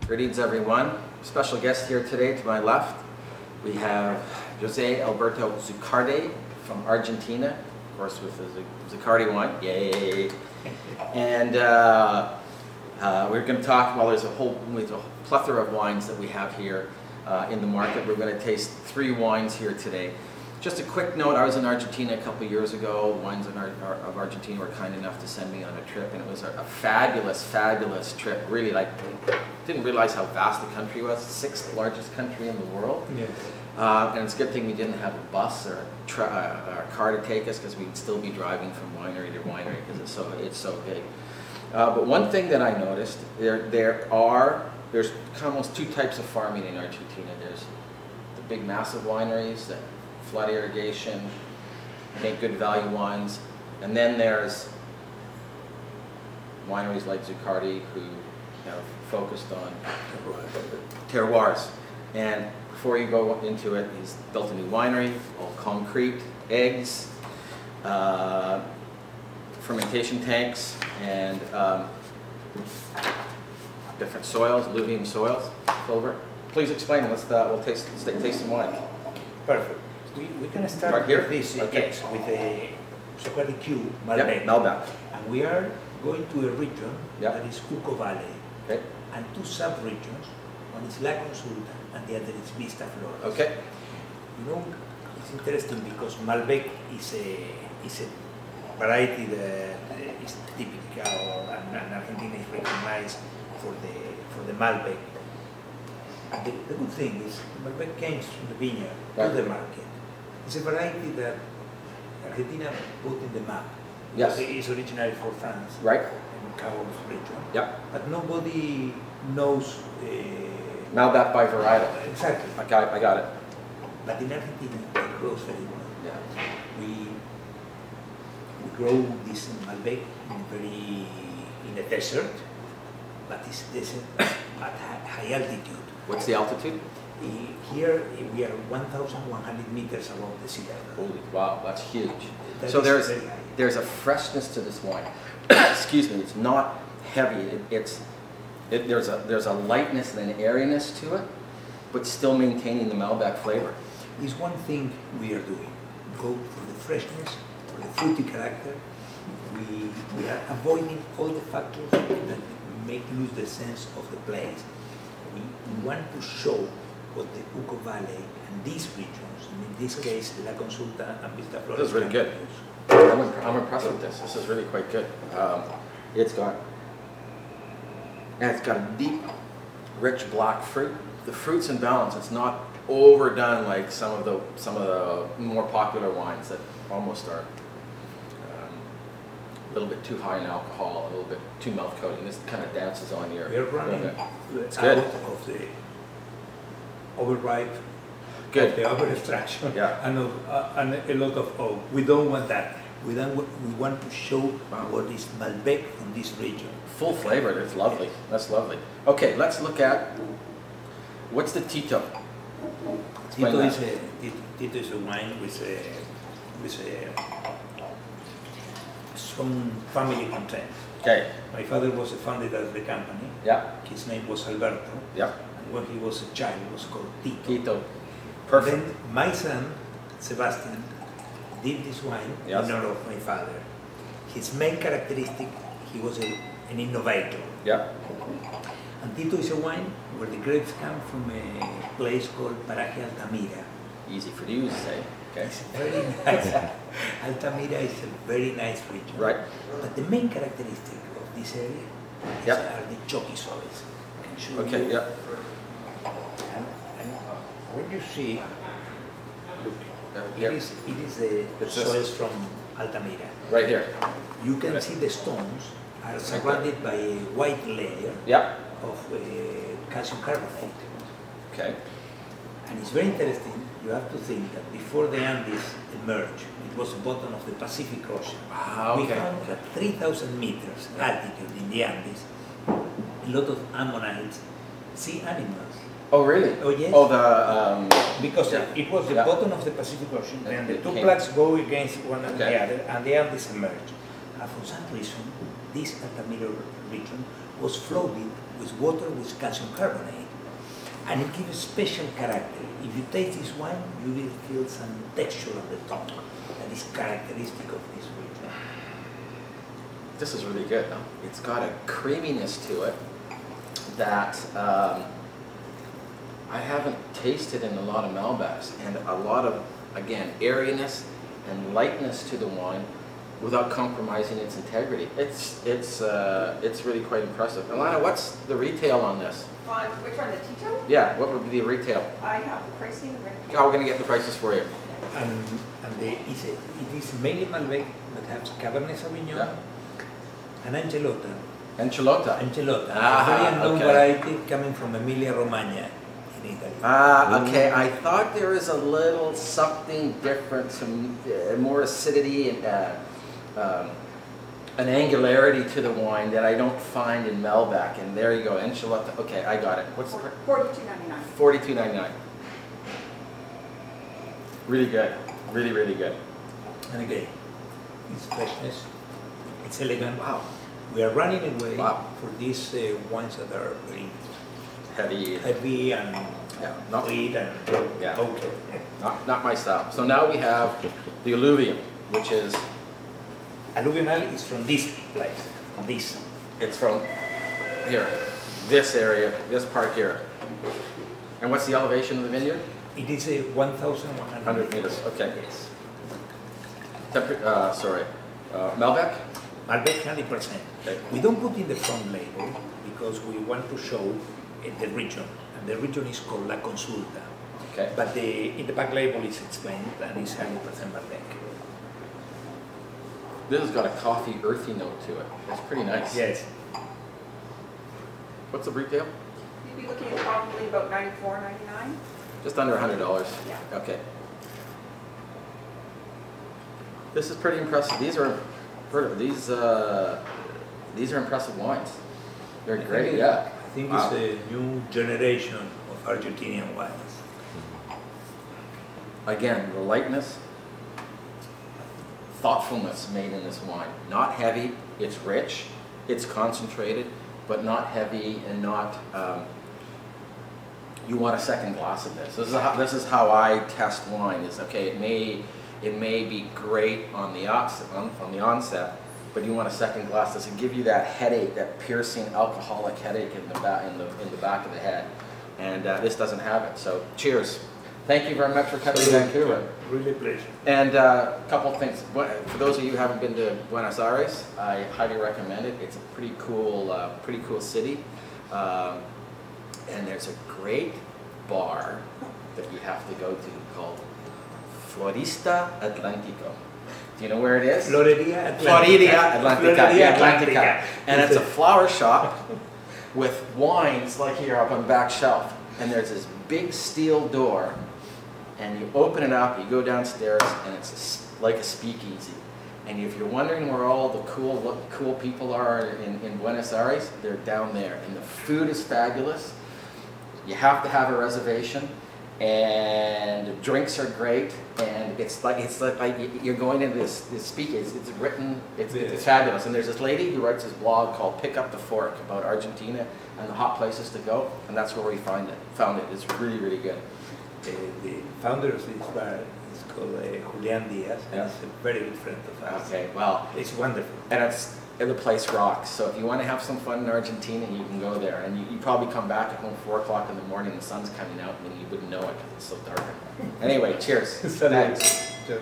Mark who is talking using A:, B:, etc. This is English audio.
A: Greetings everyone. Special guest here today to my left. We have José Alberto Zuccardi from Argentina, of course with the Zuccardi wine, yay! And we're going to talk, well there's a whole plethora of wines that we have here in the market. We're going to taste 3 wines here today. Just a quick note, I was in Argentina a couple years ago. Wines of Argentina were kind enough to send me on a trip, and it was a fabulous, fabulous trip. Really, like, didn't realize how vast the country was. 6th largest country in the world. Yes. And it's a good thing we didn't have a bus or a car to take us, because we'd still be driving from winery to winery because it's so big. But one thing that I noticed, there's almost 2 types of farming in Argentina. There's the big massive wineries that flood irrigation, make good value wines, and then there's wineries like Zuccardi who have focused on terroirs. And before you go into it, he's built a new winery, all concrete, eggs, fermentation tanks, and different soils, alluvium soils. Silver. Please explain. We'll taste some wine.
B: Perfect. We can start
A: right here?
B: with this,
A: okay.
B: Yes, with the Zuccardi Q Malbec.
A: Yep, Malbec.
B: And we are going to a region
A: yep.
B: that is Cuco Valley,
A: okay.
B: and 2 sub-regions. One is La Consulta and the other is Vista Flores.
A: Okay.
B: You know, it's interesting because Malbec is a variety that is typical, and Argentina is recognized for the Malbec. And the good thing is Malbec came from the vineyard right. to the market. It's a variety that Argentina put in the map.
A: Yes.
B: It is originally for France.
A: Right.
B: In Cabo region.
A: Yep.
B: But nobody knows.
A: Malbec by varietal.
B: Exactly.
A: I got it.
B: But in Argentina, it grows very well.
A: Yeah.
B: We grow this Malbec in a desert, but it's desert at high altitude.
A: What's the altitude?
B: Here we are 1,100 meters above the sea level.
A: Holy, wow, that's huge.
B: That
A: so there's a freshness to this wine. Excuse me, it's not heavy. There's a lightness and an airiness to it, but still maintaining the Malbec flavor.
B: It's one thing we are doing. Go for the freshness, for the fruity character. We are avoiding all the factors that make lose the sense of the place. We want to show what the Cuco Valley and these regions, and in this case, La Consulta and Vista Flores.
A: This is really good. I'm impressed with this. This is really quite good. It's got a deep, rich black fruit. The fruit's in balance. It's not overdone like some of the more popular wines that almost are a little bit too high in alcohol, a little bit too mouth coating. This kind of dances on your.
B: We are running
A: it's
B: out
A: good.
B: of the overripe,
A: good.
B: Of the over extraction,
A: yeah.
B: and a lot of oak. We don't want that. We want to show what is Malbec from this region.
A: Full flavored. It's lovely. That's lovely. Okay, let's look at what's the Tito.
B: Tito is a wine with a strong family content.
A: Okay.
B: My father was a founder of the company.
A: Yeah.
B: His name was Alberto.
A: Yeah.
B: And when he was a child, he was called Tito.
A: Tito. Perfect.
B: Then my son, Sebastian, did this wine
A: yes.
B: in honor of my father. His main characteristic, he was an innovator.
A: Yeah.
B: And Tito is a wine where the grapes come from a place called Paraje Altamira.
A: Easy for you to say. Okay.
B: It's very nice. Altamira is a very nice region.
A: Right.
B: But the main characteristic of this area
A: yep.
B: are the chalky soils.
A: Okay, yeah.
B: And when you see, look,
A: yep.
B: it is the soils from Altamira.
A: Right here.
B: You can see the stones are surrounded by a white layer
A: yep.
B: of calcium carbonate.
A: Okay.
B: And it's very interesting. You have to think that before the Andes emerged, it was the bottom of the Pacific Ocean.
A: Okay.
B: We found at 3,000 meters altitude in the Andes a lot of ammonites, sea animals.
A: Oh, really?
B: Oh, yes.
A: Oh, the
B: because
A: yeah.
B: it was the
A: yeah.
B: bottom of the Pacific Ocean, and the 2
A: came.
B: plaques go against one
A: okay.
B: the other, and the Andes emerged. for some reason, this Altamira region was flooded with water with calcium carbonate, and it gives a special character. If you taste this wine, you will feel some texture on the tongue that is characteristic of this region.
A: This is really good. It's got a creaminess to it that I haven't tasted in a lot of Malbecs, and a lot of, again, airiness and lightness to the wine without compromising its integrity. It's really quite impressive. Alana, what's the retail on this?
C: On which one, the Tito?
A: Yeah, what would be the retail?
C: I have the pricing right here.
A: Oh, we're going to get the prices for you.
B: And it is mainly Malbec that has Cabernet Sauvignon,
A: Yeah.
B: and Angelota.
A: Enchilota.
B: Angelota,
A: Ah,
B: a very unknown
A: okay.
B: variety coming from Emilia-Romagna in Italy.
A: Ah, okay. I thought there was a little something different, some more acidity and an angularity to the wine that I don't find in Malbec. And there you go, Enchilota. Okay, I got it. What's the price?
C: $42.99.
A: $42.99. Really good. Really, really good.
B: And again, it's freshness, it's elegant.
A: Wow.
B: We are running away
A: Wow.
B: for these wines that are very
A: Heavy.
B: and
A: Yeah. Not,
B: sweet and
A: Yeah.
B: okay.
A: not my style. So now we have the alluvium, which is,
B: Alluvional is from this place, this.
A: it's from here, this area, this part here. And what's the elevation of the vineyard?
B: It is a 1,100
A: 100 meters, okay.
B: Yes.
A: Malbec?
B: Malbec 100%.
A: Okay.
B: We don't put in the front label because we want to show the region, and the region is called La Consulta.
A: Okay.
B: But in the back label is explained and it's 100% Malbec.
A: This has got a coffee, earthy note to it. It's pretty nice.
B: Yes.
A: What's the retail?
C: You'd be looking at probably about $94.99.
A: Just under $100.
C: Yeah.
A: Okay. This is pretty impressive. These are impressive wines. They're great. Yeah.
B: I think
A: Wow.
B: it's a new generation of Argentinian wines.
A: Again, the lightness, thoughtfulness made in this wine. Not heavy, it's rich, it's concentrated, but not heavy and not, you want a second glass of this. This is how I test wine, is okay, it may be great on the onset, but you want a second glass. Does it give you that headache, that piercing alcoholic headache in the back of the head? And this doesn't have it, so cheers. Thank you very much for coming to Vancouver.
B: Really pleasure.
A: And a couple of things. For those of you who haven't been to Buenos Aires, I highly recommend it. It's a pretty cool city. And there's a great bar that you have to go to called Florista Atlantico. Do you know where it is?
B: Floreria Atlantica.
A: Floreria Atlantica.
B: Floreria
A: Atlantica. And it's a flower shop with wines like here up on the back shelf. And there's this big steel door, and you open it up, you go downstairs, and it's like a speakeasy. And if you're wondering where all the cool people are in Buenos Aires, they're down there. And the food is fabulous. You have to have a reservation, and the drinks are great. And it's like you're going into this speakeasy. It's written, it's fabulous. And there's this lady who writes this blog called Pick Up the Fork about Argentina and the hot places to go, and that's where we found it. It's really, really good.
B: The founder of this bar is called Julian Diaz, and
A: Yeah.
B: he's a very good friend of ours.
A: Okay, well,
B: It's wonderful.
A: and the place rocks. So if you want to have some fun in Argentina, you can go there. And you probably come back at home 4 o'clock in the morning, the sun's coming out, and you wouldn't know it because it's so dark. Anyway, cheers. Thanks.
B: Sure.